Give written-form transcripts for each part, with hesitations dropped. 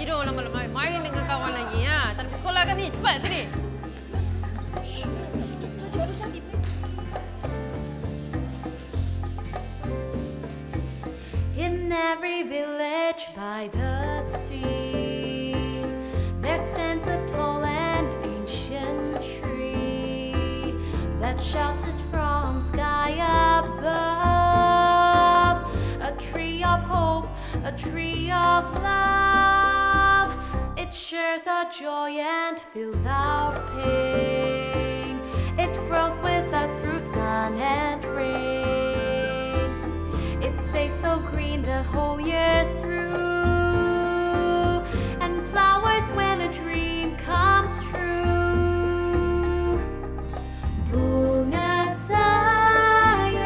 Tidur lama-lama. Main dengan kawan lagi ya. Tak pergi sekolah kan ni? Cepat sini. In every village by the sea, there stands a tall and ancient tree that shelters from sky above. A tree of hope, a tree of love. It shares our joy and feels our pain. It grows with us through sun and rain. It stays so green the whole year through, and flowers when a dream comes true. Bunga sayang,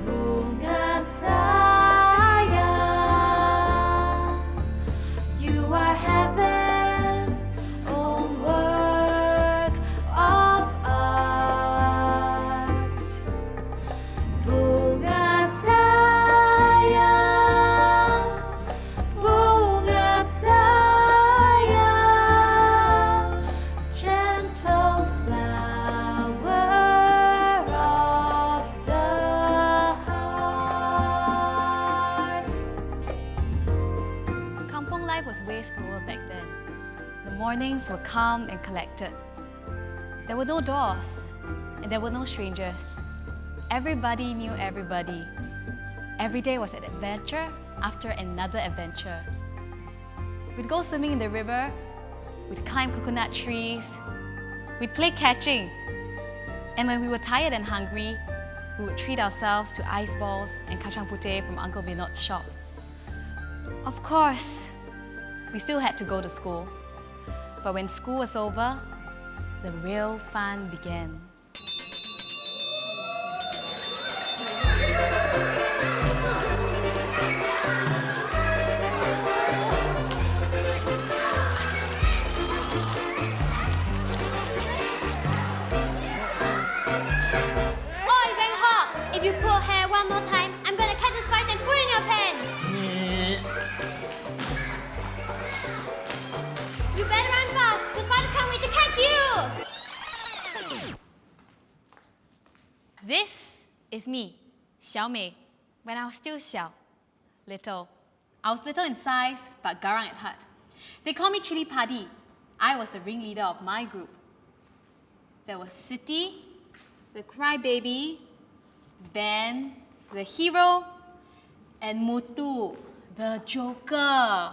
bunga sayang, you are heaven's own work of art. Bunga sayang, gentle flower of the heart. Kampong life was way slower back then. The mornings were calm and collected. There were no doors, and there were no strangers. Everybody knew everybody. Every day was an adventure after another adventure. We'd go swimming in the river, we'd climb coconut trees, we'd play catching. And when we were tired and hungry, we would treat ourselves to ice balls and kacang putih from Uncle Vinod's shop. Of course, we still had to go to school. But when school was over, the real fun began. Oi, Bangkok! If you pull hair one more time, I'm gonna cut the spice and put in your pants. You better run fast. The spider can't wait to catch you. This is me, Xiao Mei, when I was still Xiao, little. I was little in size, but garang at heart. They call me Chili Padi. I was the ringleader of my group. There was Siti, the crybaby, Ben, the hero, and Mutu, the joker.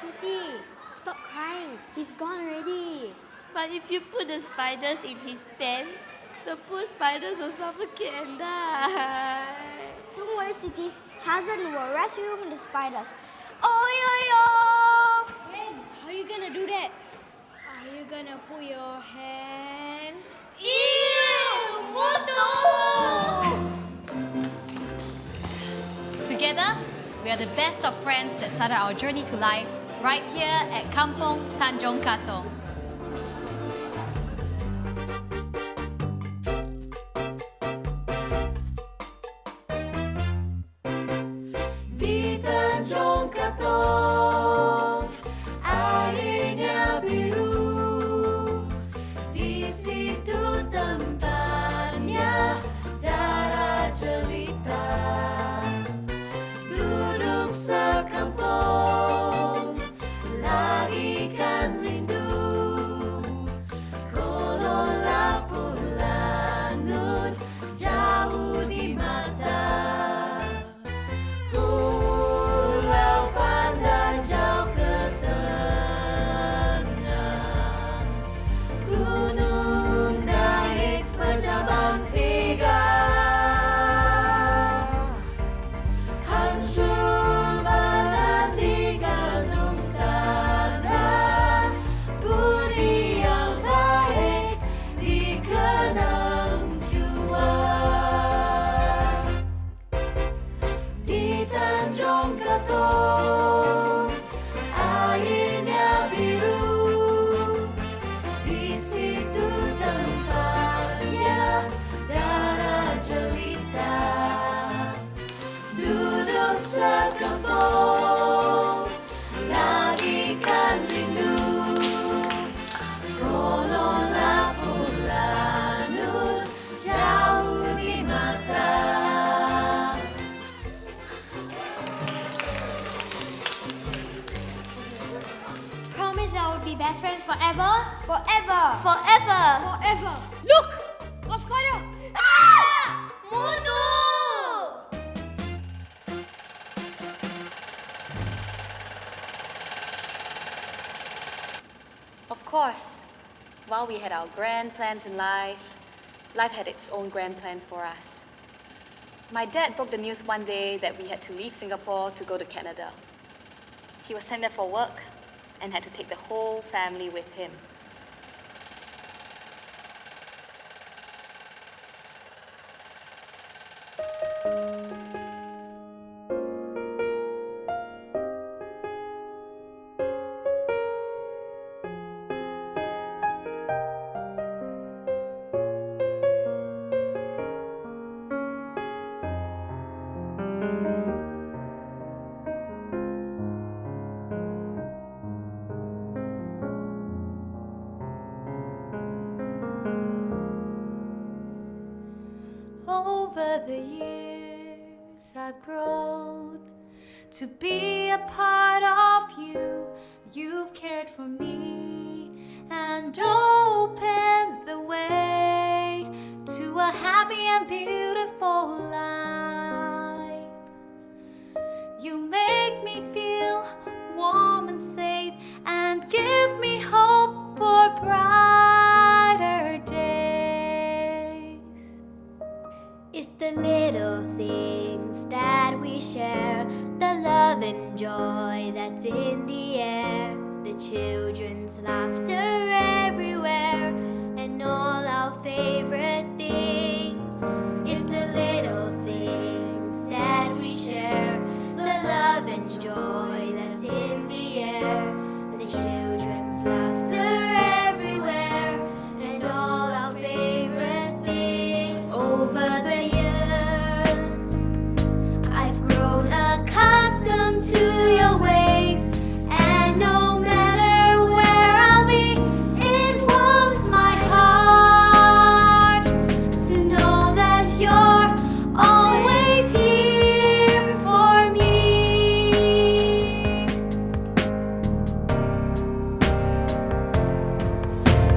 Siti, stop crying. He's gone already. But if you put the spiders in his pants, the poor spiders will suffocate and die. Don't worry, Siti. Hazard will rescue you from the spiders. Oh, yo, yo! Ben, how are you gonna do that? Are you gonna put your hand? Ew! Mutu! Together, we are the best of friends that started our journey to life right here at Kampong Tanjong Katong. Di Tanjong Katong, airnya biru. Di situ tempatnya darah jelita. Duduk sekampung, lagi kan rindu. Forever? Forever. Forever. Forever. Look! Got spider! Ah! Mutu! Of course, while we had our grand plans in life, life had its own grand plans for us. My dad broke the news one day that we had to leave Singapore to go to Canada. He was sent there for work and had to take the whole family with him. Over the years, I've grown to be a part of you. You've cared for me and opened the way to a happy and beautiful life. You make me feel warm and safe and give me hope for brighter days. It's the little things that we share, the love and joy that's in the air, the children's laughter everywhere, and all our favorite things. It's the little things that we share, the love and joy that's in the air, the children's laughter everywhere, and all our favorite things. Over the years, I've grown accustomed to your ways, and no matter where I'll be, it warms my heart to know that you're always here for me.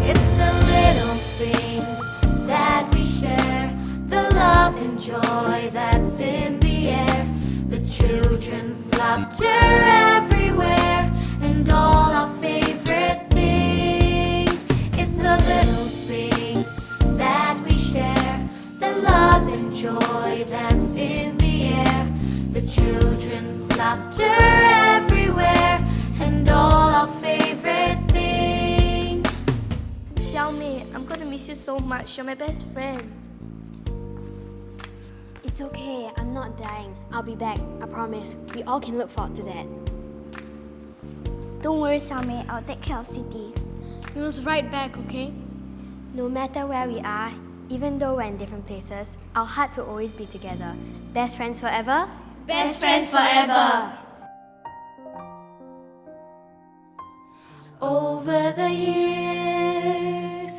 It's the little things that we share, the love and joy that's in the air, the children's laughter everywhere, and all our favorite things. It's the little things that we share, the love and joy that's in the air, the children's laughter everywhere, and all our favorite things. Xiaomei, I'm gonna miss you so much. You're my best friend. It's okay, I'm not dying. I'll be back, I promise. We all can look forward to that. Don't worry, Xiaomei, I'll take care of Siti. You must right back, okay? No matter where we are, even though we're in different places, our hearts will always be together. Best friends forever? Best friends forever. Over the years,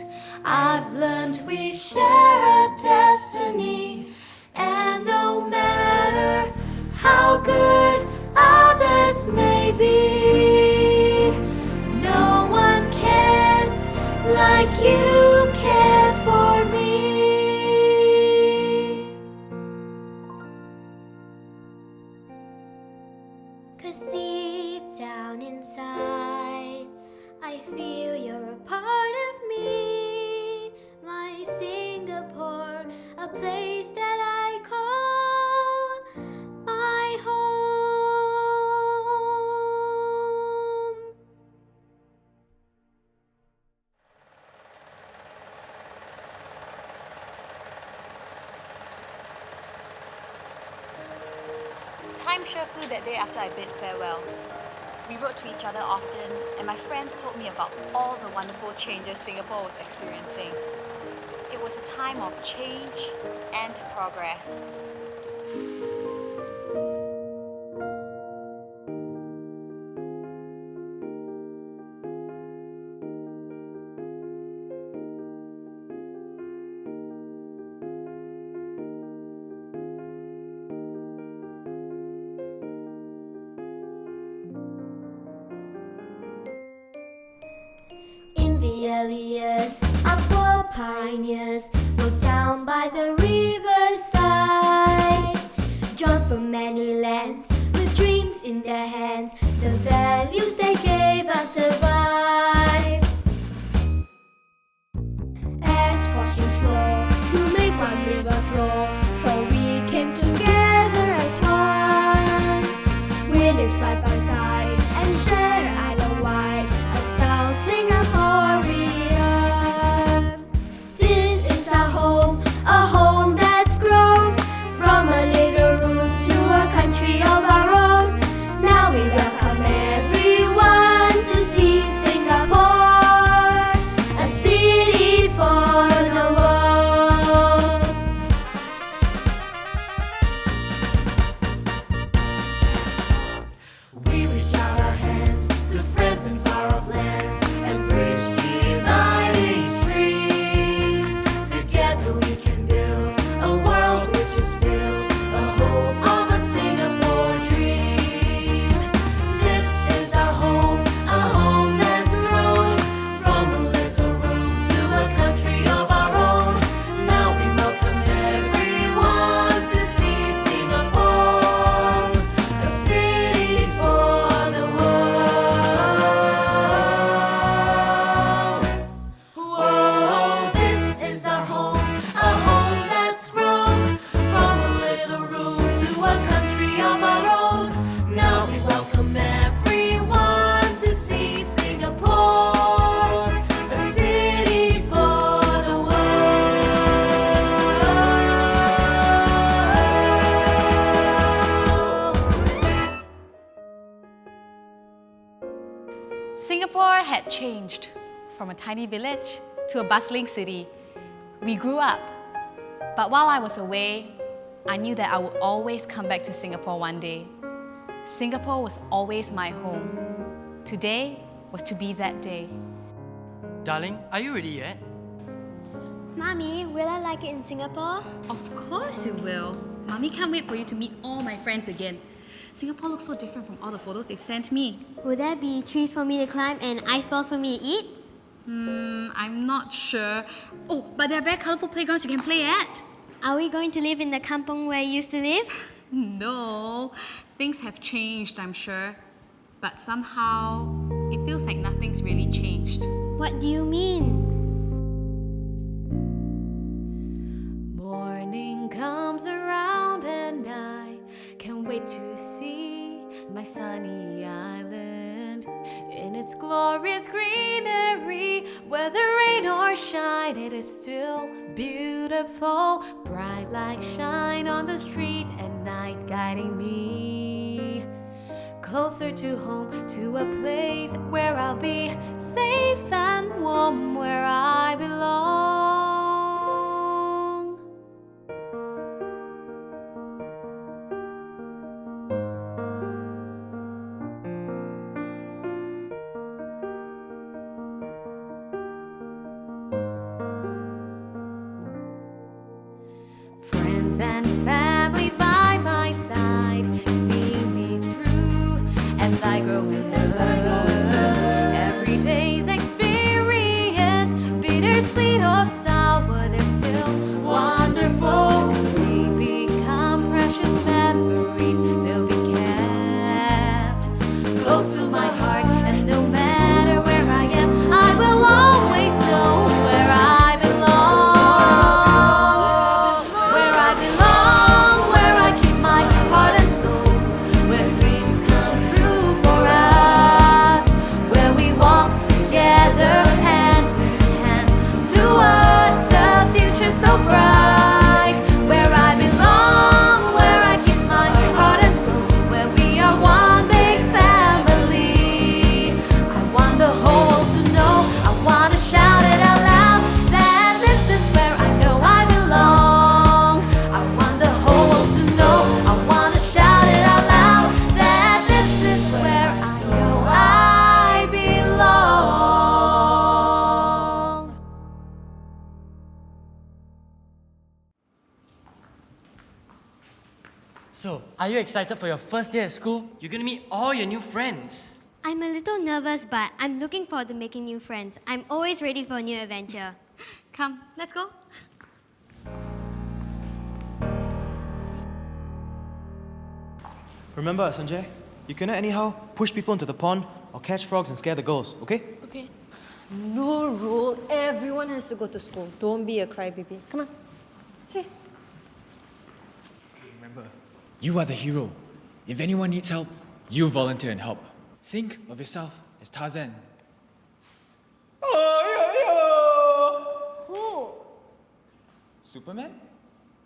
I've learned we share a destiny, and no matter how good others may be, no one cares like you care for me. Cause deep down inside, I feel you're a part of me. My Singapore, a place that I call my home. Time sure flew that day after I bid farewell. We wrote to each other often, and my friends told me about all the wonderful changes Singapore was experiencing. It was a time of change and progress. rebellious. Our poor pioneers worked down by the riverside, drawn from many lands with dreams in their hands. The values they gave us survived. As fossil flow to make one river flow, so we came together as one. We live side by side and share island wide a style Singaporean. This is our home, a home that's grown from a little room to a country of our own. Now we welcome everyone to see Singapore, a city for the world. We reach out our hands to friends in far off lands and bridge dividing streams. Together we can build a world which is filled the hope of a Singapore dream. This is our home, a home that's grown from a little room to a country of our own. Now we welcome everyone to see Singapore, a city for the world. Whoa, this is our home, a home that's grown from a little room to a country of our own. Now we welcome everyone to see Singapore, a city for the world. Singapore had changed from a tiny village to a bustling city. We grew up, but while I was away, I knew that I would always come back to Singapore one day. Singapore was always my home. Today was to be that day. Darling, are you ready yet? Mommy, will I like it in Singapore? Of course you will. Mommy can't wait for you to meet all my friends again. Singapore looks so different from all the photos they've sent me. Will there be trees for me to climb and ice balls for me to eat? I'm not sure. Oh, but there are very colorful playgrounds you can play at. Are we going to live in the kampong where you used to live? No, things have changed, I'm sure. But somehow, it feels like nothing's really changed. What do you mean? Morning comes around and I can't wait to see my sunny island in its glorious greenery. Whether rain or shine, it is still beautiful. Bright light shine on the street at night, guiding me closer to home, to a place where I'll be safe and warm, where I belong. Friends and families by my side see me through as I grow and learn. Every day's experience, bittersweet or sour, they're still wonderful. 'Cause they become precious memories. They'll be kept close to my heart, and no matter where I am, I will always know where I belong. Where I belong, where I keep my heart and soul, where dreams come true for us, where we walk together hand in hand towards a future so bright. Where I belong, where I keep my heart and soul, where we are one big family. I want the whole world to know, I want to shout it out loud, that this is where I know I belong. I want the whole world to know, I want to shout it out loud, that this is where I know I belong. So, are you excited for your first day at school? You're gonna meet all your new friends. I'm a little nervous, but I'm looking forward to making new friends. I'm always ready for a new adventure. Come, let's go. Remember, Sanjay, you cannot anyhow push people into the pond or catch frogs and scare the girls, okay? Okay. No rule. Everyone has to go to school. Don't be a crybaby. Come on. Say. Remember, you are the hero. If anyone needs help, you volunteer and help. Think of yourself as Tarzan. Who? Superman?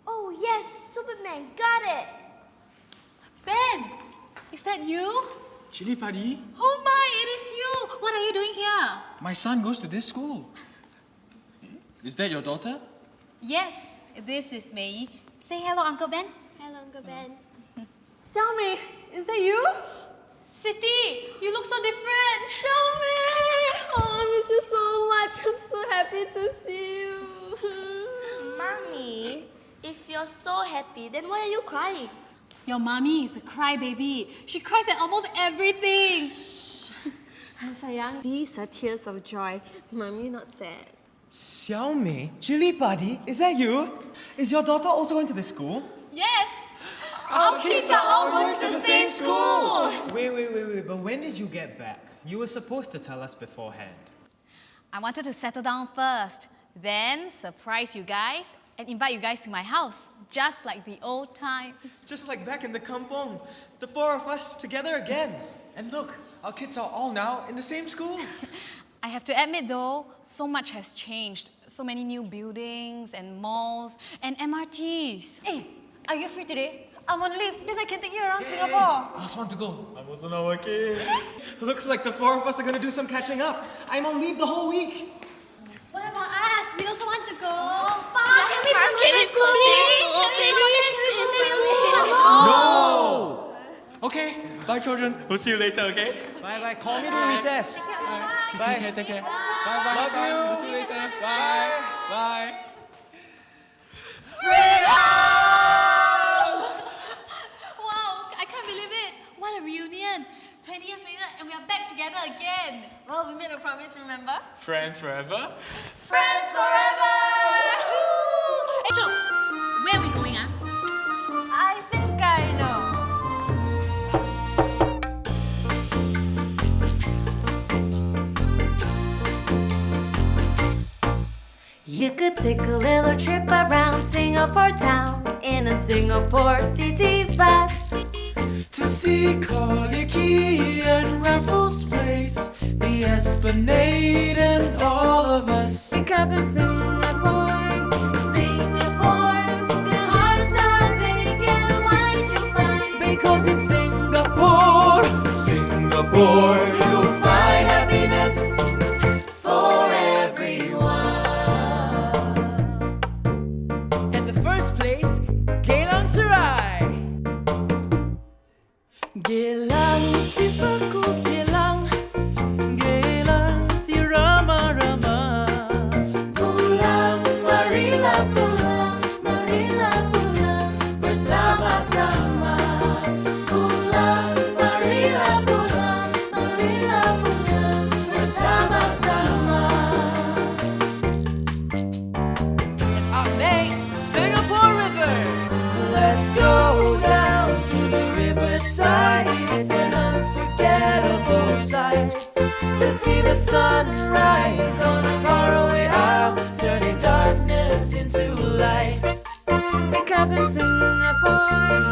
Oh, yes, Superman. Got it. Ben, is that you? Chili Padi? Oh my, it is you! What are you doing here? My son goes to this school. Is that your daughter? Yes, this is Mei. Say hello, Uncle Ben. Hello, Uncle Ben. Xiaomei, is that you? Siti, you look so different. Xiaomei! Oh, I miss you so much. I'm so happy to see you. Mommy, if you're so happy, then why are you crying? Your mommy is a crybaby. She cries at almost everything. Sayang, these are tears of joy. Mommy, not sad. Xiaomei, Chili Padi, is that you? Is your daughter also going to this school? Yes! Our kids are all going to the same school! Wait, but when did you get back? You were supposed to tell us beforehand. I wanted to settle down first, then surprise you guys and invite you guys to my house, just like the old times. Just like back in the kampong, the four of us together again. And look, our kids are all now in the same school. I have to admit though, so much has changed. So many new buildings and malls and MRTs. Hey, are you free today? I'm on leave. Then I can take you around Singapore. I just want to go. I'm also not working. Looks like the four of us are gonna do some catching up. I'm on leave the whole week. What about us? We also want to go. Can we school, No! Okay, bye children. We'll see you later, okay? Bye. Call me during recess. Bye. Take care. Bye. Love Bye. you. We'll see you later. Bye. Bye. Wow, I can't believe it. What a reunion. 20 years later and we are back together again. Well, we made a promise, remember? Friends forever. Friends forever! Hey, Jo, where are we going, ah? I think I know. You could take a little trip around Singapore town in a Singapore city bus. To see College and Raffles Place, the Esplanade and all of us. Because in Singapore, the hearts are big and wide you'll find. Because in Singapore, you'll find happiness For everyone. At the first place, Geylang Serai. Geylang si Paku Geylang, Geylang si Rama Rama. Pulang, marilah pulang bersama-sama. Pulang, marilah pulang bersama-sama. And up next, Singapore River. Let's go down to the riverside. It's an unforgettable sight to see the sunrise on a faraway isle, turning darkness into light. Because in Singapore,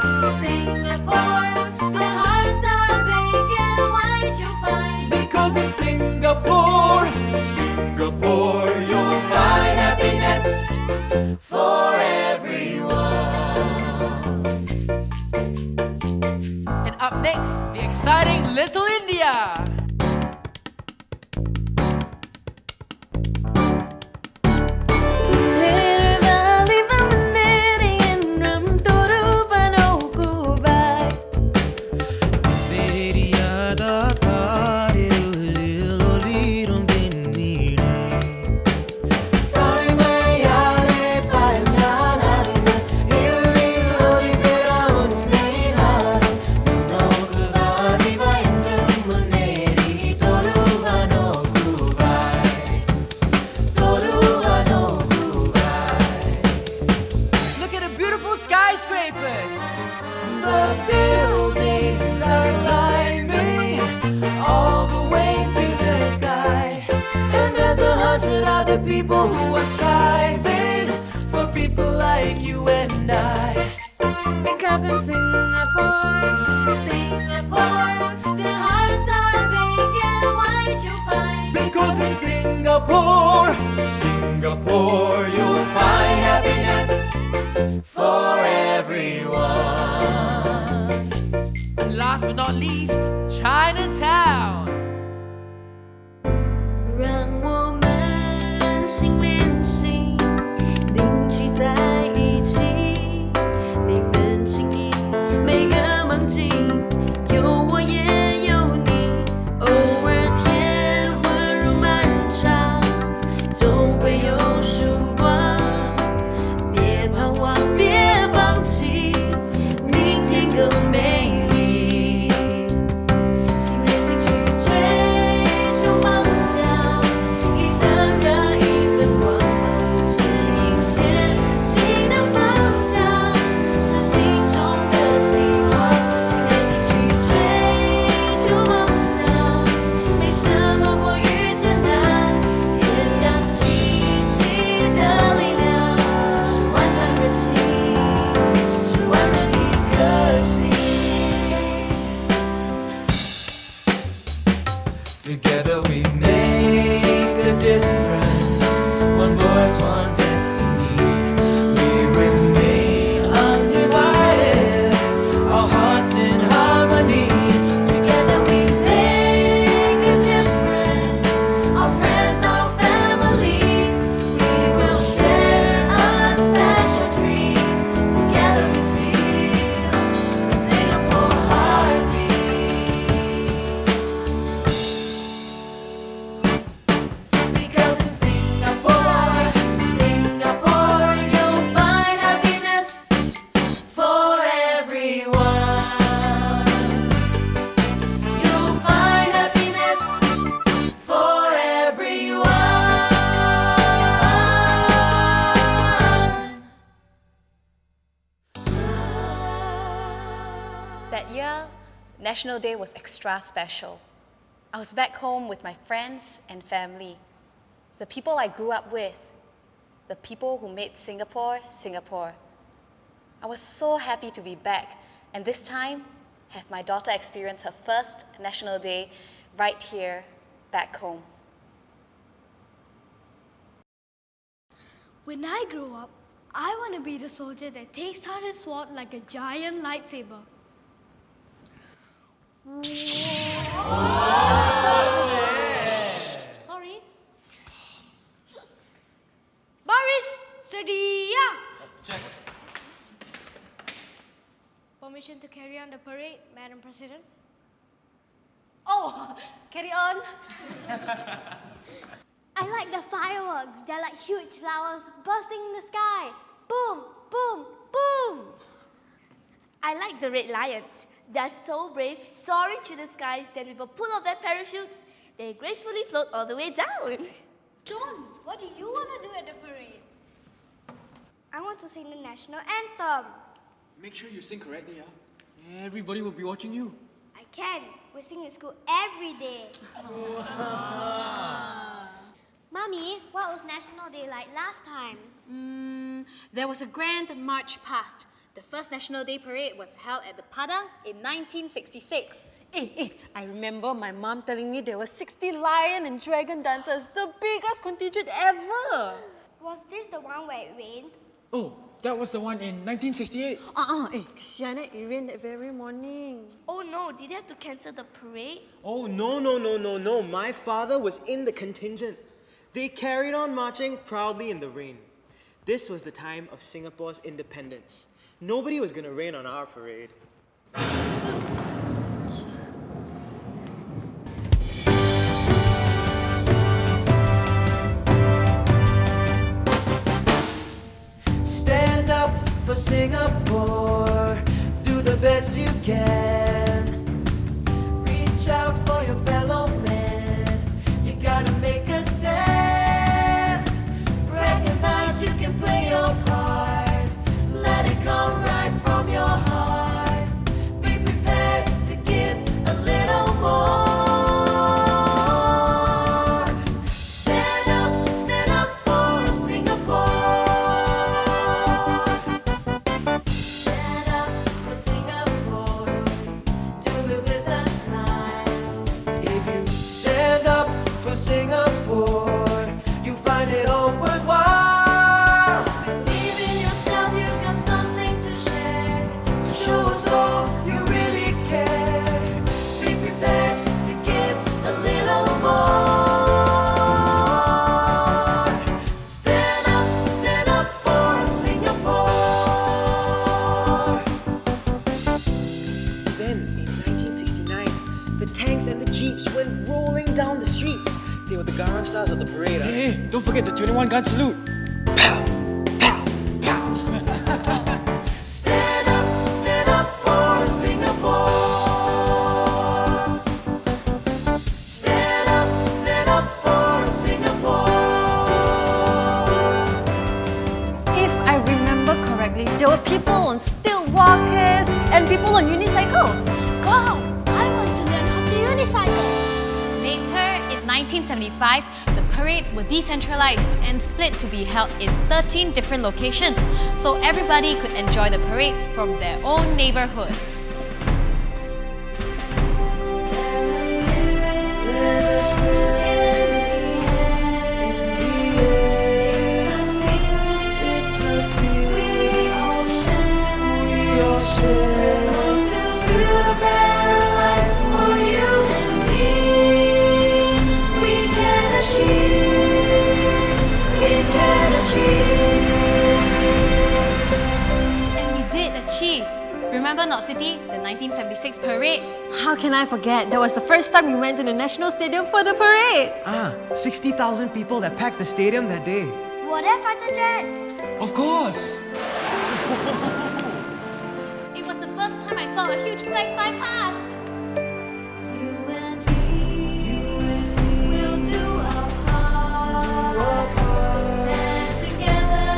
the hearts are big and wide you'll find. Because in Singapore, you'll find happiness For everyone. And up next, the exciting Little India. Money. skyscrapers. The buildings are climbing all the way to the sky. And there's 100 other people who are striving for people like you and I. Because in Singapore, their hearts are big and wide, you'll find. Because in Singapore, you'll find happiness for everyone. And last but not least, Chinatown. 让我们心连心，凝聚在一起。每份情谊，每个梦境，有我也有你。偶尔天昏如漫长，总会有曙光。别彷徨，别放弃，明天更美丽。心连心去追求梦想，一份热，一份光芒，指引前进的方向，是心中的希望。心连心去追求梦想，没什么过于艰难，点亮奇迹的力量，是万丈热情，是万人一颗心。Together we make a difference. One voice, one destiny. We remain undivided. Our hearts in harmony. Together we make a difference. Our friends, our families. We will share a special dream. Together we feel the Singapore heartbeat. Because in Singapore, you'll find happiness for everyone. You'll find happiness for everyone. That year, National Day was extra special. I was back home with my friends and family, the people I grew up with, the people who made Singapore, Singapore. I was so happy to be back, and this time, have my daughter experience her first National Day right here, back home. When I grow up, I want to be the soldier that takes out his sword like a giant lightsaber. Sorry. Baris, sedia. Check. Permission to carry on the parade, Madam President. Oh, carry on. I like the fireworks. They're like huge flowers bursting in the sky. Boom, boom, boom. I like the red lions. They're so brave, soaring through the skies, then with a pull of their parachutes, they gracefully float all the way down. John, what do you want to do at the parade? I want to sing the national anthem. Make sure you sing correctly, yeah? Everybody will be watching you. I can. We sing in school every day. Mommy, what was National Day like last time? There was a grand march past. The first National Day parade was held at the Padang in 1966. I remember my mom telling me there were 60 lion and dragon dancers, the biggest contingent ever. Was this the one where it rained? Oh, that was the one in 1968. Kesian it rained that very morning. Oh no, did they have to cancel the parade? Oh, no. My father was in the contingent. They carried on marching proudly in the rain. This was the time of Singapore's independence. Nobody was gonna rain on our parade. Stand up for Singapore. Do the best you can. Reach out for your fellow man. You gotta make a stand. Recognize you can play your part. Let it come right from and the jeeps went rolling down the streets. They were the Gangnam Stars of the parade. Hey, don't forget the 21 gun salute. Stand up for Singapore. Stand up for Singapore. If I remember correctly, there were people on stilt walkers and people on unicycles. Wow, I want to learn how to unicycle. Later, in 1975, the parades were decentralized and split to be held in 13 different locations, so everybody could enjoy the parades from their own neighborhoods. There's a spirit in the air. It's a feeling we all share. We're going to build a better life for you and me. We can achieve. And we did achieve. Remember Knot City, the 1976 parade? How can I forget? That was the first time we went to the National Stadium for the parade. 60,000 people that packed the stadium that day. Were there fighter jets? Of course! It was the first time I saw a huge flag fly past. You and me will do our part. Stand together,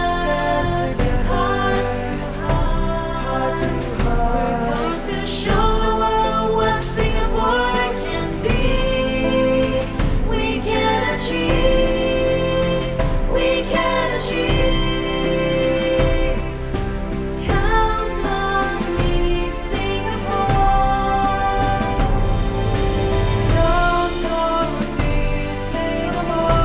heart to heart. We're going to show the world what Singapore can be. We can achieve. We can achieve. Count on me, Singapore. Count on me, Singapore.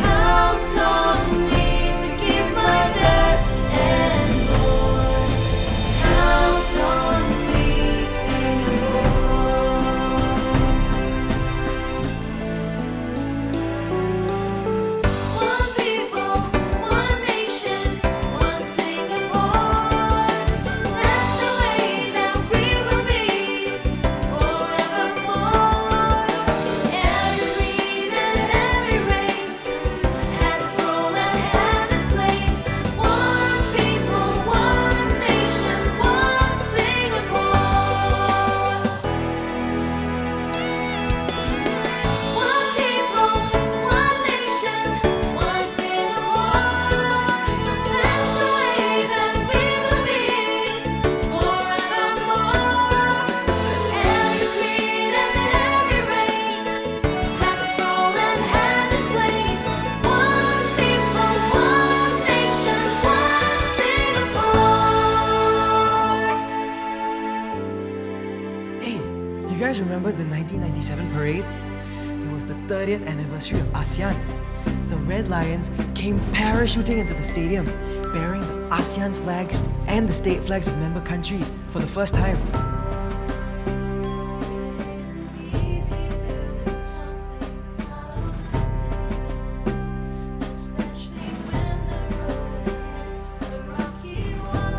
Count on me to give my best and more. Count on me, Singapore. One people, one nation, one Singapore. That's the way that we will be forevermore. Every creed and every race has its role and has its place. One people, one nation, one Singapore. One people, one nation, one Singapore. That's the way that we will be forevermore. Every creed and every race has its role and has its place. One people, one nation, one Singapore. Hey, you guys remember the 1997 parade? It was the 30th anniversary of ASEAN. The Red Lions came parachuting into the stadium, bearing the ASEAN flags and the state flags of member countries for the first time. Especially when the road is a rocky one.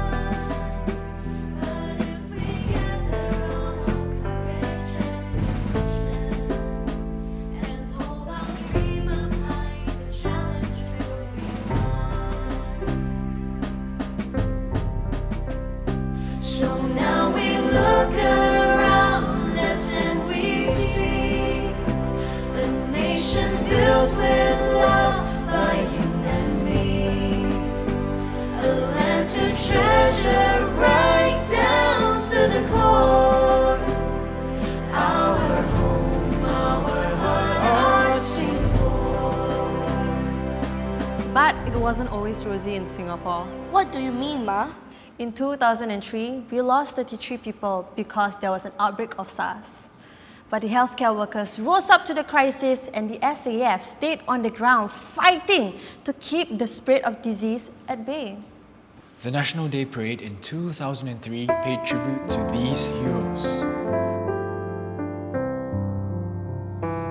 But if we gather all our courage and passion and hold our dream up high, the challenge will be won. So now we look around us and we see a nation built with love by you and me. A land to treasure right down to the core. Our home, our heart, our Singapore. But it wasn't always rosy in Singapore. What do you mean, Ma? In 2003, we lost 33 people because there was an outbreak of SARS. But the healthcare workers rose up to the crisis and the SAF stayed on the ground fighting to keep the spread of disease at bay. The National Day Parade in 2003 paid tribute to these heroes.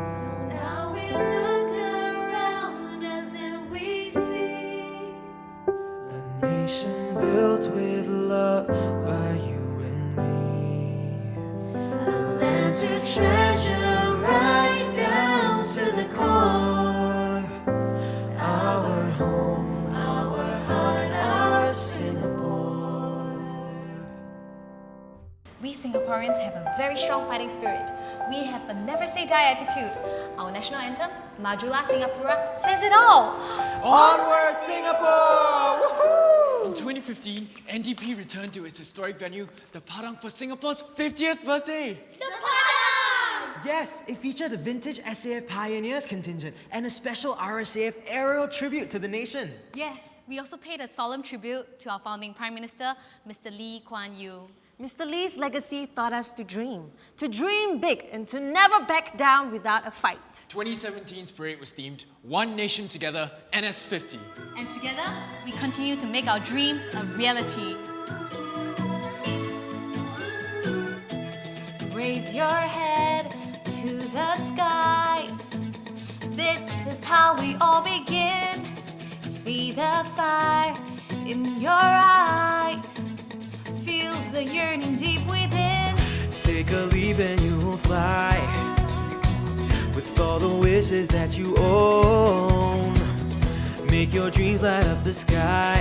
So now we look around us and we see A nation built with love by you and me. a to treasure right down to the core. Our home, our heart, our Singapore. We Singaporeans have a very strong fighting spirit. We have a never say die attitude. Our national anthem, Majulah Singapura, says it all. Onward, Singapore! Woohoo! In 2015, NDP returned to its historic venue, the Padang, for Singapore's 50th birthday. Yes, it featured a vintage SAF Pioneers contingent and a special RSAF aerial tribute to the nation. Yes, we also paid a solemn tribute to our founding Prime Minister, Mr. Lee Kuan Yew. Mr. Lee's legacy taught us to dream big, and to never back down without a fight. 2017's parade was themed One Nation Together, NS50. And together, we continue to make our dreams a reality. Raise your head to the skies. This is how we all begin. See the fire in your eyes. Feel the yearning deep within. Take a leap and you will fly with all the wishes that you own. Make your dreams light up the sky.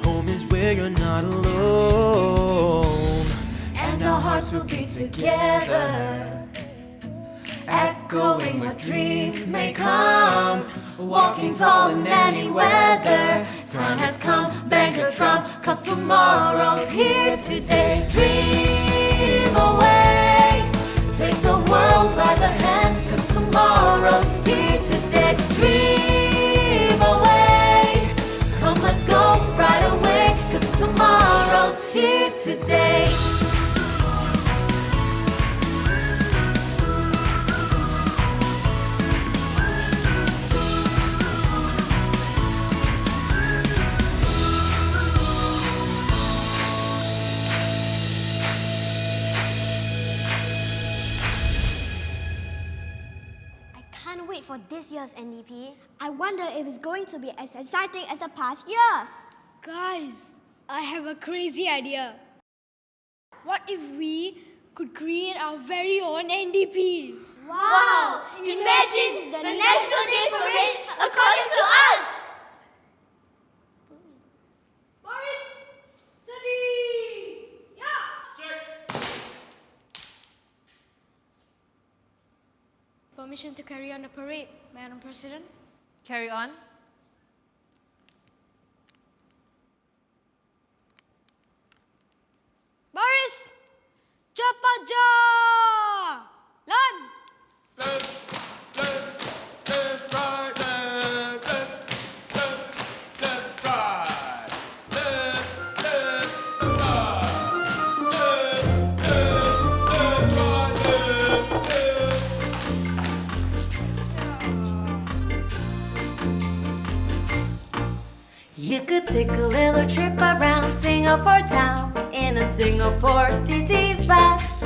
Home is where you're not alone. And our hearts will beat together, echoing where dreams may come. Walking tall in any weather. Time has come, bang a drum, 'cause tomorrow's here today. Dream away, take the world by the hand, 'cause tomorrow's here today. Dream away, come let's go right away, 'cause tomorrow's here today. I can't wait for this year's NDP. I wonder if it's going to be as exciting as the past years. Guys, I have a crazy idea. What if we could create our very own NDP? Wow! Imagine the National Day Parade according to us! Boris, steady! Yeah! Permission to carry on the parade, Madam President. Carry on. Boris, cepat jalan! You could take a little trip around Singapore town in a Singapore city bus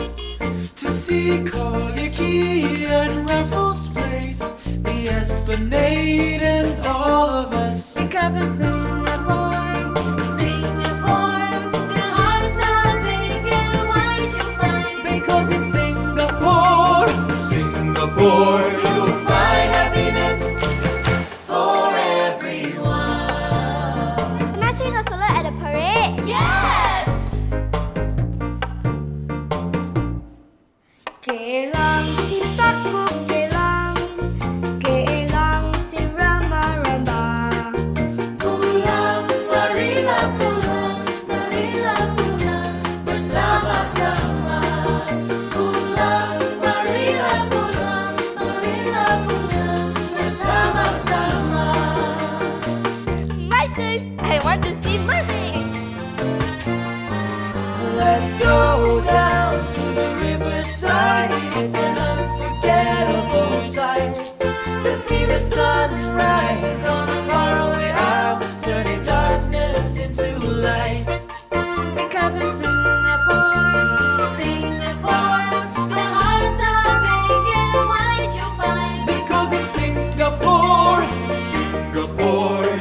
To see College and Raffles Place, the Esplanade and all of us. because in Singapore, the hearts are big and wide you find. Because in Singapore, You'll find happiness for everyone. Can I sing a solo at the parade? Yes! Kelang si takut kelang, kelang si rama-rama. Pulang, marilah pulang bersama-sama. Pulang, marilah pulang bersama-sama. My turn! I want to see mermaids! let's go down to the riverside. It's an unforgettable sight to see the sunrise on a faraway isle, turning darkness into light. Because in Singapore, the hearts are big and wide you find. Because in Singapore,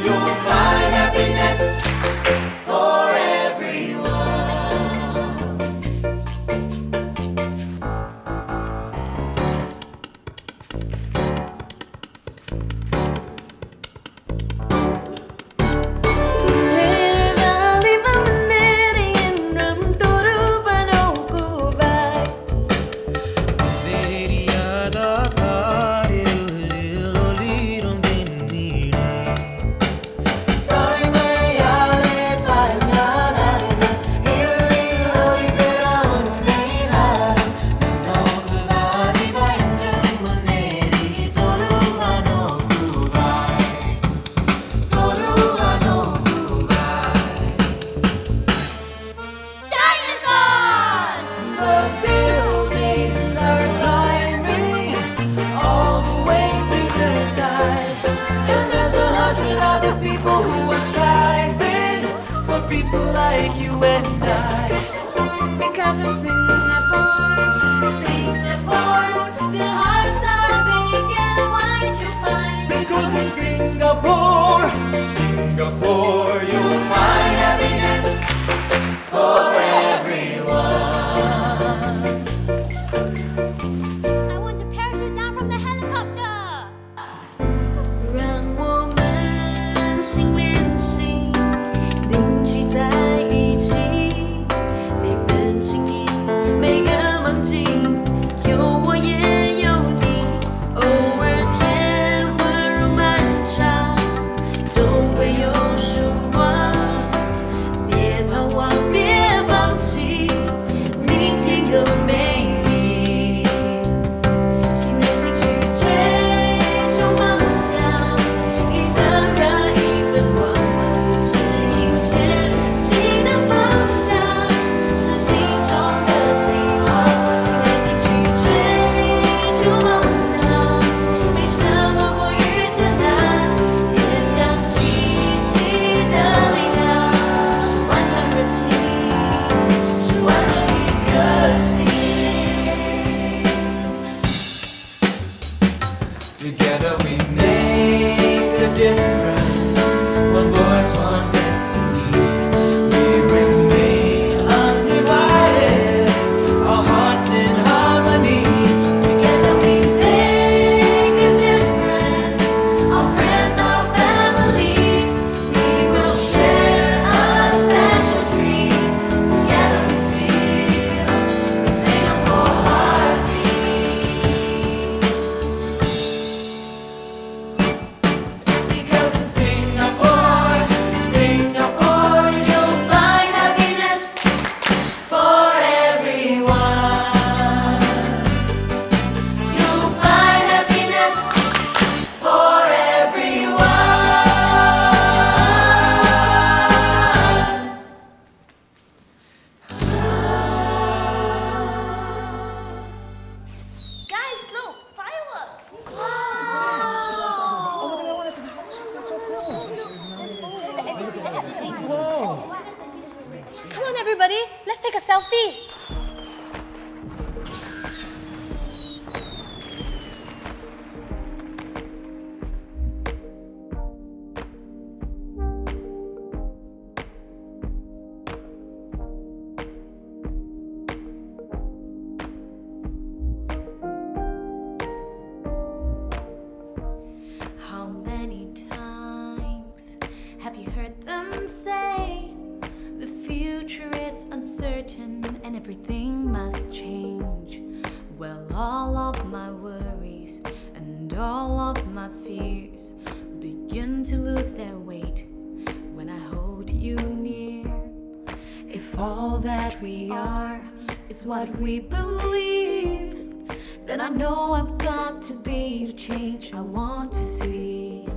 you'll find happiness For everyone. like you and I. Because in Singapore, the hearts are big and wide you find. Because in Singapore, you'll find happiness for everyone. I want to parachute down from the helicopter. 让我们心连心，凝聚在一起，每份情谊，每个梦境，有我也有你。偶尔天昏如漫长，总会有曙光。别彷徨，别放弃，明天更美丽。心连心去追求梦想，一份热，一份光芒，指引前进的方向，是心中的希望。心连心去追求梦想，没什么过于简单，点亮奇迹的力量，是万丈热情，是万人一颗心。Together we make a difference. One voice, one destiny. We remain undivided. Our hearts in harmony. Together we make a difference. Our friends, our families. We will share a special dream. Together we feel the Singapore heartbeat. Because in Singapore, you'll find happiness for everyone. You'll find happiness for everyone. Guys, look, fireworks! Come on, everybody, let's take a selfie. How many times have you heard them say the future is uncertain and everything must change? Well, all of my worries and all of my fears begin to lose their weight when I hold you near. If all that we are is what we believe, then I know I've got to be the change I want to see.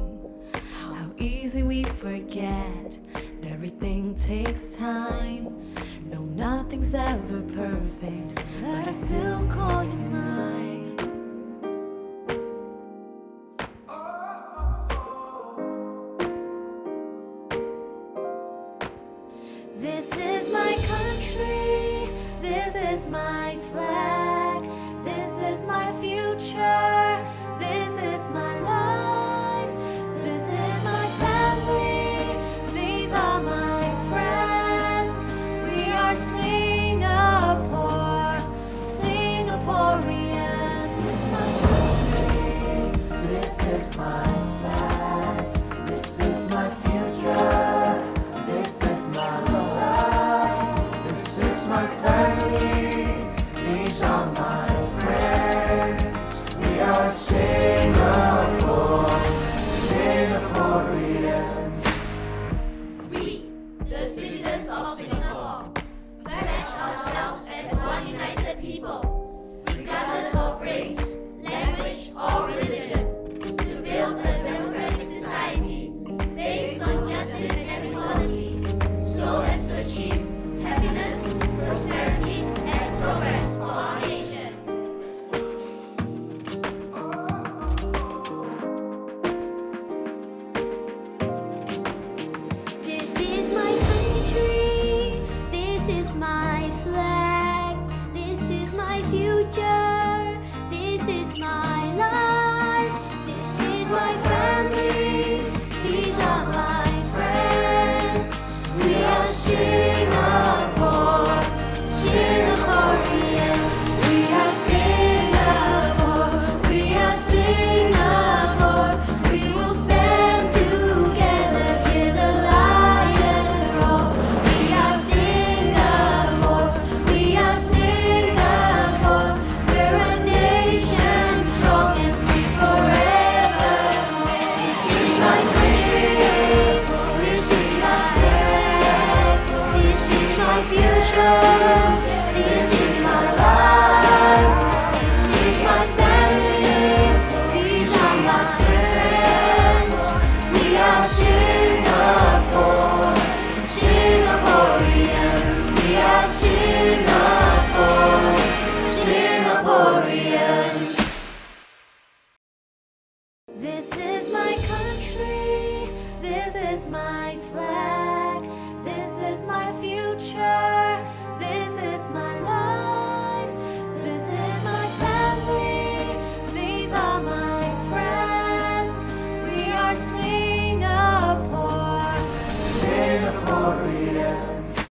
How easy we forget that everything takes time. No, nothing's ever perfect, but I still call you mine. This is my country, this is my flag, this is my future, this is my life, this is my family, these are my friends. We are Singapore, Singaporeans. This is my country, this is my flag, this is my future, this is my life, this is my family, these are my friends. We are Singapore, Singaporeans. We, the citizens of Singapore, pledge ourselves as one united people, regardless of race, language, or religion, to build a democratic society based on justice and equality, so as to achieve happiness, prosperity, and progress for our nation. This is my country, culture. This is my life. This is my family. These are my friends. We are Singapore. Singaporeans. We are Singapore. Singaporeans. This is my country. This is my flag. This is my future.